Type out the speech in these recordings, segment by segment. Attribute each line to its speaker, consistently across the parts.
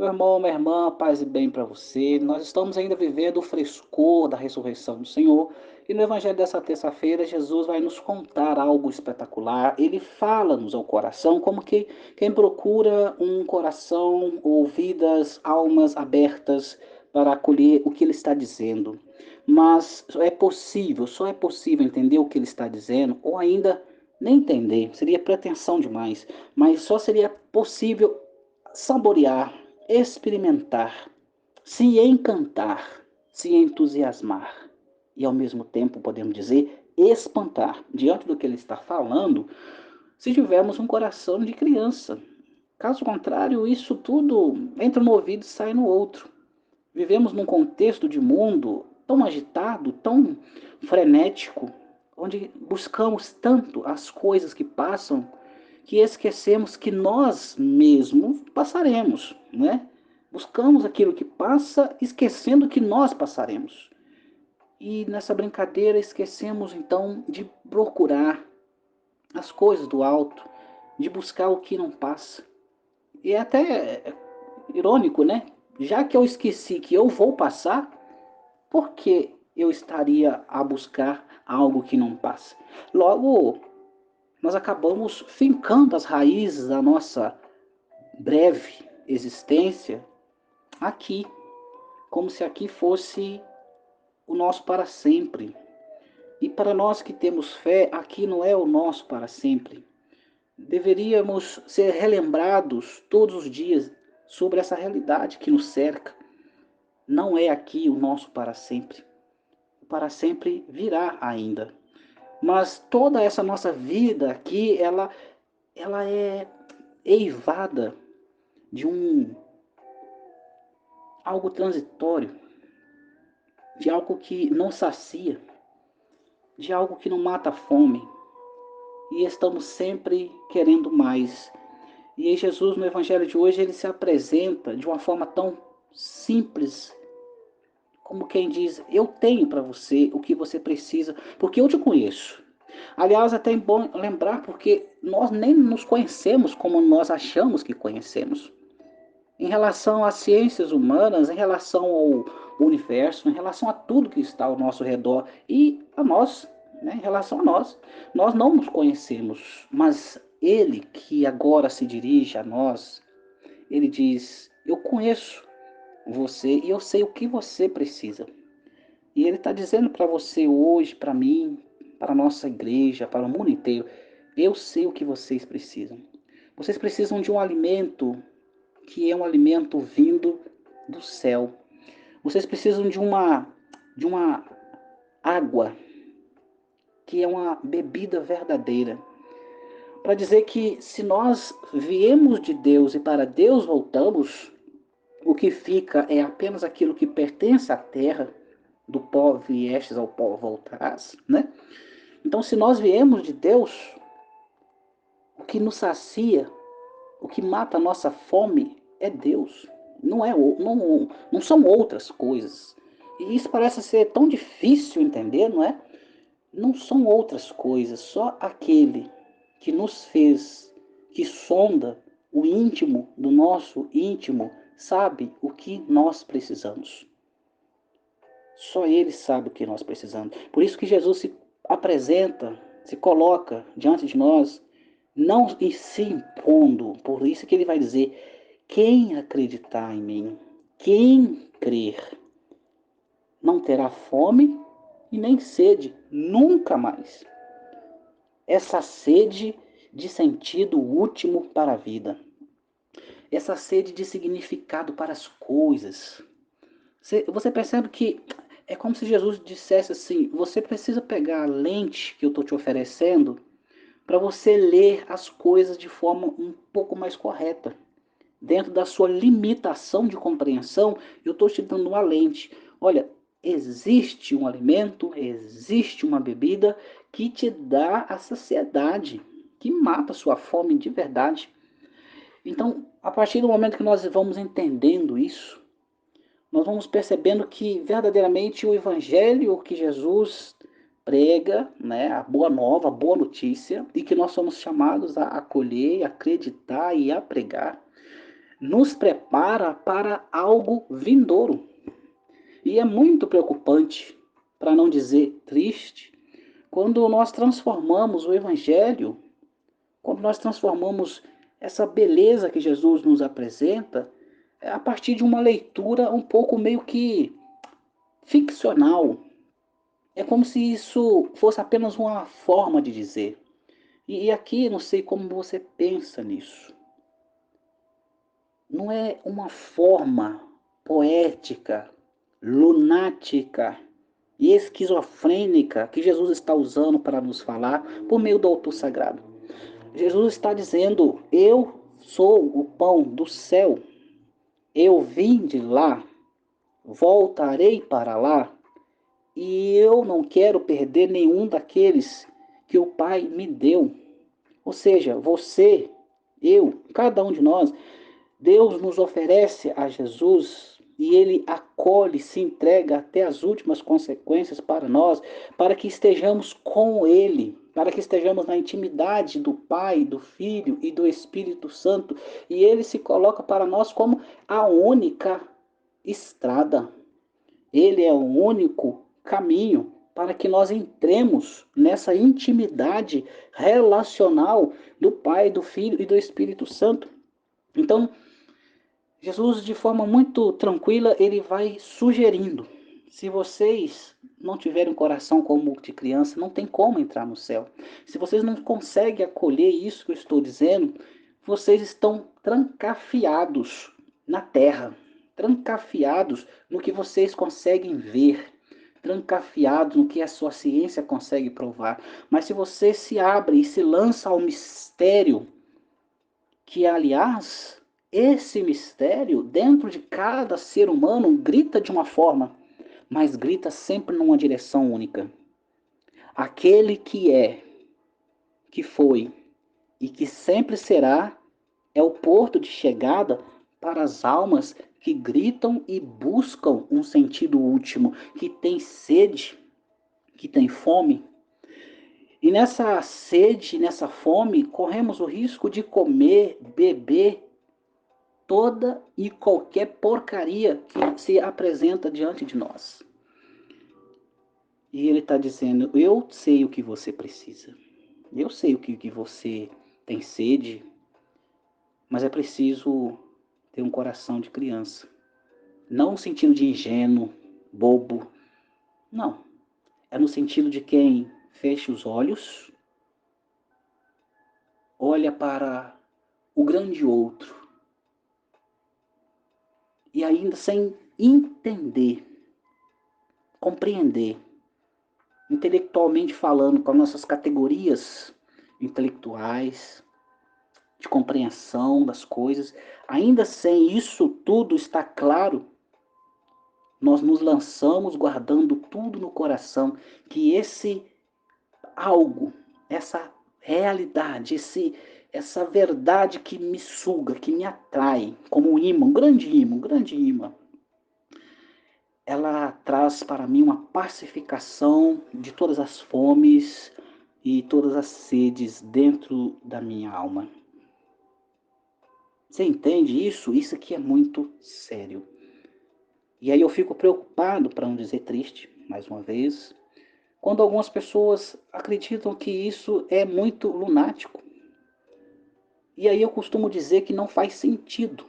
Speaker 1: Meu irmão, minha irmã, paz e bem para você. Nós estamos ainda vivendo o frescor da ressurreição do Senhor. E no Evangelho dessa terça-feira, Jesus vai nos contar algo espetacular. Ele fala-nos ao coração como que quem procura um coração, ouvidas, almas abertas para acolher o que ele está dizendo. Mas só é possível entender o que ele está dizendo, ou ainda nem entender, seria pretensão demais, mas só seria possível saborear, experimentar, se encantar, se entusiasmar e ao mesmo tempo, podemos dizer, espantar diante do que ele está falando, se tivermos um coração de criança. Caso contrário, isso tudo entra no ouvido e sai no outro. Vivemos num contexto de mundo tão agitado, tão frenético, onde buscamos tanto as coisas que passam que esquecemos que nós mesmos passaremos, né? Buscamos aquilo que passa, esquecendo que nós passaremos. E nessa brincadeira esquecemos então de procurar as coisas do alto, de buscar o que não passa. E é até irônico, né? Já que eu esqueci que eu vou passar, por que eu estaria a buscar algo que não passa? Logo, nós acabamos fincando as raízes da nossa breve existência aqui, como se aqui fosse o nosso para sempre. E para nós que temos fé, aqui não é o nosso para sempre. Deveríamos ser relembrados todos os dias sobre essa realidade que nos cerca. Não é aqui o nosso para sempre. O para sempre virá ainda. Mas toda essa nossa vida aqui, ela é eivada de algo transitório, de algo que não sacia, de algo que não mata a fome. E estamos sempre querendo mais. E aí Jesus, no Evangelho de hoje, ele se apresenta de uma forma tão simples, como quem diz, eu tenho para você o que você precisa, porque eu te conheço. Aliás, até é bom lembrar, porque nós nem nos conhecemos como nós achamos que conhecemos. Em relação às ciências humanas, em relação ao universo, em relação a tudo que está ao nosso redor e a nós, né, em relação a nós. Nós não nos conhecemos, mas Ele que agora se dirige a nós, Ele diz: Eu conheço você e eu sei o que você precisa. E Ele está dizendo para você hoje, para mim, para a nossa igreja, para o mundo inteiro: Eu sei o que vocês precisam. Vocês precisam de um alimento que é um alimento vindo do céu. Vocês precisam de uma água que é uma bebida verdadeira. Para dizer que se nós viemos de Deus e para Deus voltamos, o que fica é apenas aquilo que pertence à terra, do pó viestes ao pó voltarás, né? Então, se nós viemos de Deus, o que nos sacia, o que mata a nossa fome é Deus. Não são outras coisas. E isso parece ser tão difícil entender, não é? Não são outras coisas, só aquele que nos fez, que sonda o íntimo do nosso íntimo, sabe o que nós precisamos. Só Ele sabe o que nós precisamos. Por isso que Jesus se apresenta, se coloca diante de nós, não se impondo. Por isso que Ele vai dizer: quem acreditar em mim, quem crer, não terá fome e nem sede, nunca mais. Essa sede de sentido último para a vida. Essa sede de significado para as coisas. Você percebe que é como se Jesus dissesse assim: você precisa pegar a lente que eu estou te oferecendo para você ler as coisas de forma um pouco mais correta. Dentro da sua limitação de compreensão, eu estou te dando uma lente. Olha, existe um alimento, existe uma bebida que te dá a saciedade, que mata a sua fome de verdade. Então, a partir do momento que nós vamos entendendo isso, nós vamos percebendo que verdadeiramente o evangelho que Jesus prega, né, a boa nova, a boa notícia, e que nós somos chamados a acolher, a acreditar e a pregar, nos prepara para algo vindouro. E é muito preocupante, para não dizer triste, quando nós transformamos o Evangelho, quando nós transformamos essa beleza que Jesus nos apresenta, a partir de uma leitura um pouco meio que ficcional. É como se isso fosse apenas uma forma de dizer. E aqui, não sei como você pensa nisso. Não é uma forma poética, lunática e esquizofrênica que Jesus está usando para nos falar por meio do autor sagrado. Jesus está dizendo: eu sou o pão do céu, eu vim de lá, voltarei para lá, e eu não quero perder nenhum daqueles que o Pai me deu. Ou seja, você, eu, cada um de nós, Deus nos oferece a Jesus e ele acolhe, se entrega até as últimas consequências para nós, para que estejamos com ele, para que estejamos na intimidade do Pai, do Filho e do Espírito Santo, e ele se coloca para nós como a única estrada. Ele é o único caminho para que nós entremos nessa intimidade relacional do Pai, do Filho e do Espírito Santo. Então, Jesus, de forma muito tranquila, ele vai sugerindo: se vocês não tiverem um coração como o de criança, não tem como entrar no céu. Se vocês não conseguem acolher isso que eu estou dizendo, vocês estão trancafiados na terra, trancafiados no que vocês conseguem ver, trancafiados no que a sua ciência consegue provar. Mas se você se abre e se lança ao mistério, que aliás, esse mistério dentro de cada ser humano grita de uma forma, mas grita sempre numa direção única. Aquele que é, que foi e que sempre será é o porto de chegada para as almas que gritam e buscam um sentido último, que tem sede, que tem fome. E nessa sede, nessa fome, corremos o risco de comer, beber toda e qualquer porcaria que se apresenta diante de nós. E ele está dizendo: eu sei o que você precisa, eu sei o que você tem sede, mas é preciso ter um coração de criança. Não no sentido de ingênuo, bobo, não. É no sentido de quem fecha os olhos, olha para o grande outro, e ainda sem entender, compreender, intelectualmente falando, com as nossas categorias intelectuais, de compreensão das coisas, ainda sem isso tudo estar claro, nós nos lançamos guardando tudo no coração, que esse algo, essa realidade, essa verdade que me suga, que me atrai, como um imã, um grande imã, ela traz para mim uma pacificação de todas as fomes e todas as sedes dentro da minha alma. Você entende isso? Isso aqui é muito sério. E aí eu fico preocupado, para não dizer triste, mais uma vez, quando algumas pessoas acreditam que isso é muito lunático. E aí eu costumo dizer que não faz sentido.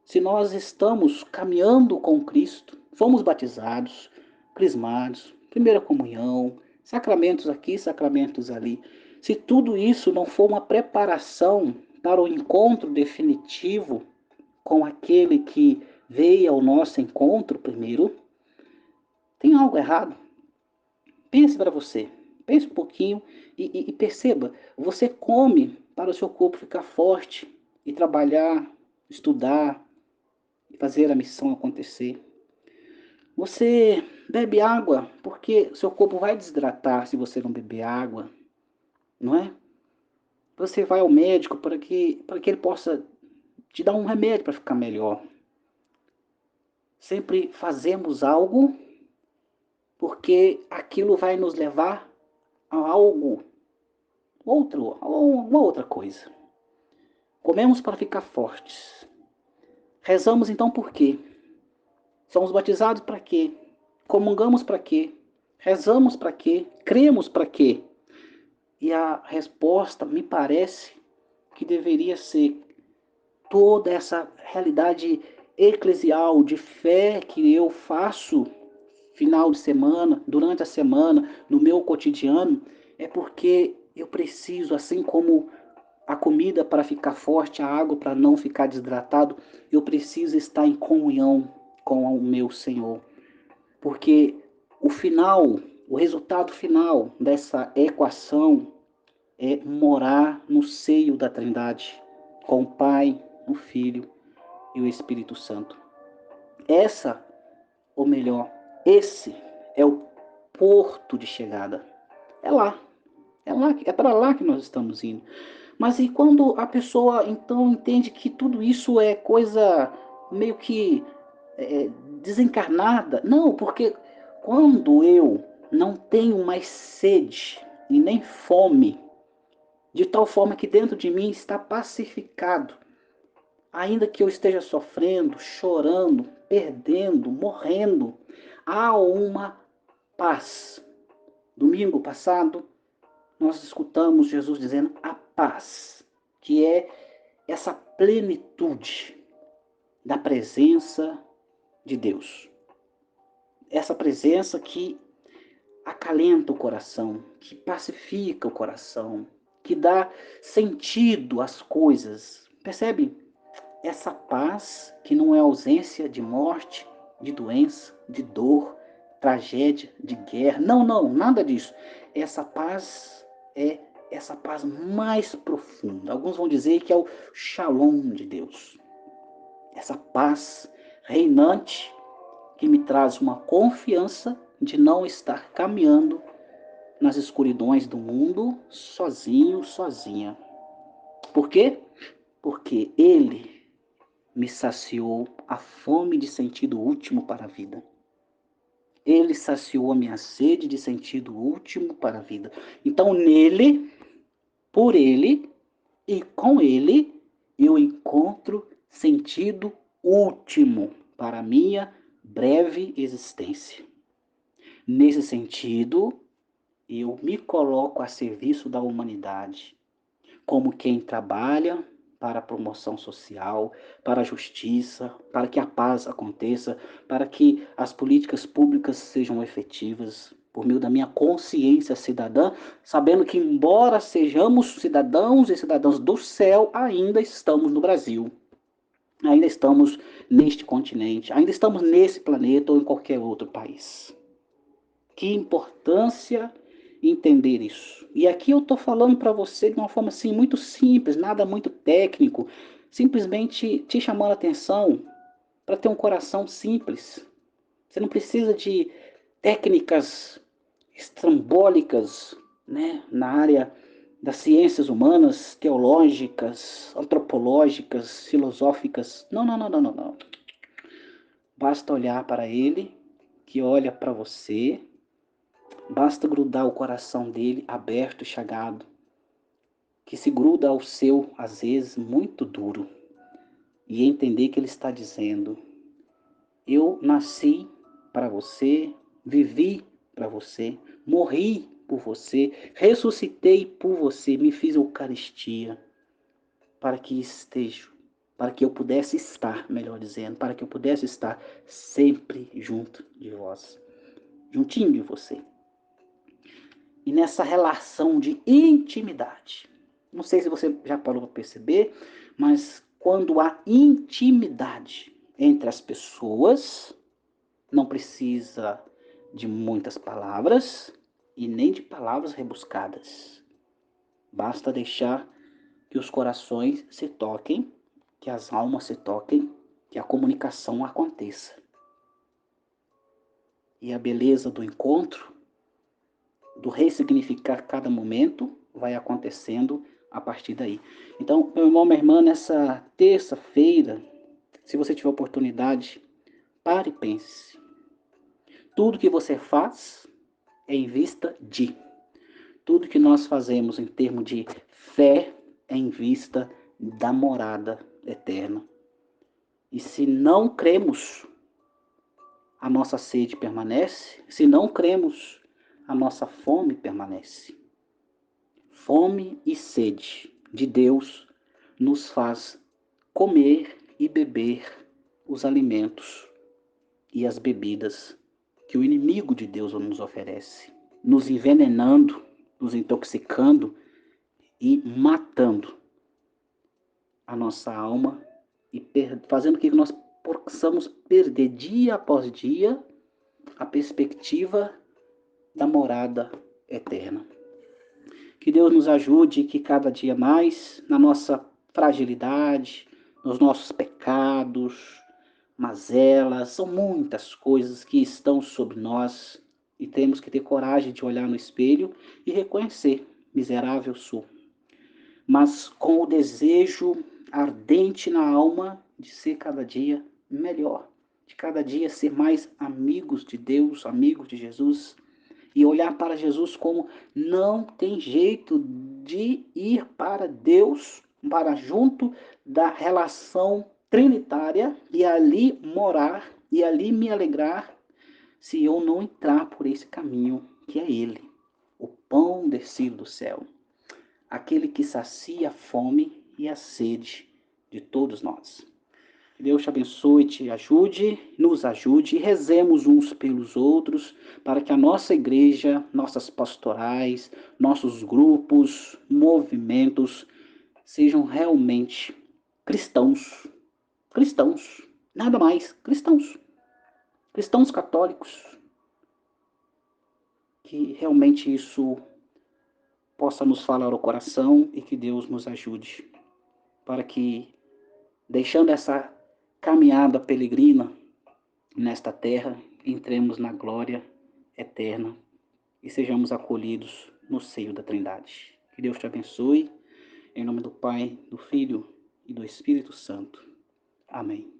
Speaker 1: Se nós estamos caminhando com Cristo, fomos batizados, crismados, primeira comunhão, sacramentos aqui, sacramentos ali. Se tudo isso não for uma preparação para o encontro definitivo com aquele que veio ao nosso encontro primeiro, tem algo errado. Pense para você, pense um pouquinho e perceba, você come para o seu corpo ficar forte e trabalhar, estudar, fazer a missão acontecer. Você bebe água porque seu corpo vai desidratar se você não beber água, não é? Você vai ao médico para que ele possa te dar um remédio para ficar melhor. Sempre fazemos algo porque aquilo vai nos levar a algo, a uma outra coisa. Comemos para ficar fortes. Rezamos então por quê? Somos batizados para quê? Comungamos para quê? Rezamos para quê? Cremos para quê? E a resposta me parece que deveria ser toda essa realidade eclesial de fé que eu faço final de semana, durante a semana, no meu cotidiano, é porque eu preciso, assim como a comida para ficar forte, a água para não ficar desidratado, eu preciso estar em comunhão com o meu Senhor. Porque o final, o resultado final dessa equação é morar no seio da Trindade, com o Pai, o Filho e o Espírito Santo. Essa, ou melhor, esse é o porto de chegada. É lá, é para lá que nós estamos indo. Mas e quando a pessoa então entende que tudo isso é coisa meio que é, desencarnada? Não, porque quando eu não tenho mais sede e nem fome, de tal forma que dentro de mim está pacificado, ainda que eu esteja sofrendo, chorando, perdendo, morrendo, há uma paz. Domingo passado, nós escutamos Jesus dizendo a paz, que é essa plenitude da presença de Deus. Essa presença que acalenta o coração, que pacifica o coração, que dá sentido às coisas. Percebe? Essa paz que não é ausência de morte, de doença, de dor, tragédia, de guerra. Não, não, nada disso. Essa paz é essa paz mais profunda. Alguns vão dizer que é o Shalom de Deus. Essa paz reinante que me traz uma confiança de não estar caminhando nas escuridões do mundo sozinho, sozinha. Por quê? Porque Ele me saciou a fome de sentido último para a vida. Ele saciou a minha sede de sentido último para a vida. Então, nele, por ele e com ele, eu encontro sentido último para a minha breve existência. Nesse sentido, eu me coloco a serviço da humanidade, como quem trabalha para a promoção social, para a justiça, para que a paz aconteça, para que as políticas públicas sejam efetivas, por meio da minha consciência cidadã, sabendo que, embora sejamos cidadãos e cidadãs do céu, ainda estamos no Brasil, ainda estamos neste continente, ainda estamos nesse planeta ou em qualquer outro país. Que importância entender isso. E aqui eu estou falando para você de uma forma assim muito simples, nada muito técnico, simplesmente te chamando a atenção para ter um coração simples. Você não precisa de técnicas estrambólicas, né, na área das ciências humanas, teológicas, antropológicas, filosóficas. Não, não, não, não, não, não. Basta olhar para ele, que olha para você. Basta grudar o coração dele aberto e chagado, que se gruda ao seu, às vezes, muito duro, e entender que ele está dizendo: eu nasci para você, vivi para você, morri por você, ressuscitei por você, me fiz Eucaristia para que esteja, para que eu pudesse estar, melhor dizendo, para que eu pudesse estar sempre junto de vós, juntinho de você. E nessa relação de intimidade. Não sei se você já parou para perceber, mas quando há intimidade entre as pessoas, não precisa de muitas palavras e nem de palavras rebuscadas. Basta deixar que os corações se toquem, que as almas se toquem, que a comunicação aconteça. E a beleza do encontro, do ressignificar cada momento, vai acontecendo a partir daí. Então, meu irmão, minha irmã, nessa terça-feira, se você tiver oportunidade, pare e pense. Tudo que você faz é em vista de. Tudo que nós fazemos em termos de fé é em vista da morada eterna. E se não cremos, a nossa sede permanece. Se não cremos, a nossa fome permanece. Fome e sede de Deus nos faz comer e beber os alimentos e as bebidas que o inimigo de Deus nos oferece, nos envenenando, nos intoxicando e matando a nossa alma e fazendo com que nós possamos perder dia após dia a perspectiva da morada eterna. Que Deus nos ajude, que cada dia mais, na nossa fragilidade, nos nossos pecados, mazelas, são muitas coisas que estão sobre nós e temos que ter coragem de olhar no espelho e reconhecer: miserável sou, mas com o desejo ardente na alma de ser cada dia melhor, de cada dia ser mais amigos de Deus, amigos de Jesus, e olhar para Jesus como não tem jeito de ir para Deus, para junto da relação trinitária e ali morar e ali me alegrar, se eu não entrar por esse caminho que é Ele, o pão descido do céu, aquele que sacia a fome e a sede de todos nós. Que Deus te abençoe, te ajude, nos ajude e rezemos uns pelos outros para que a nossa igreja, nossas pastorais, nossos grupos, movimentos sejam realmente cristãos. Cristãos, nada mais, cristãos. Cristãos católicos. Que realmente isso possa nos falar ao coração e que Deus nos ajude para que, deixando essa caminhada peregrina nesta terra, entremos na glória eterna e sejamos acolhidos no seio da Trindade. Que Deus te abençoe, em nome do Pai, do Filho e do Espírito Santo. Amém.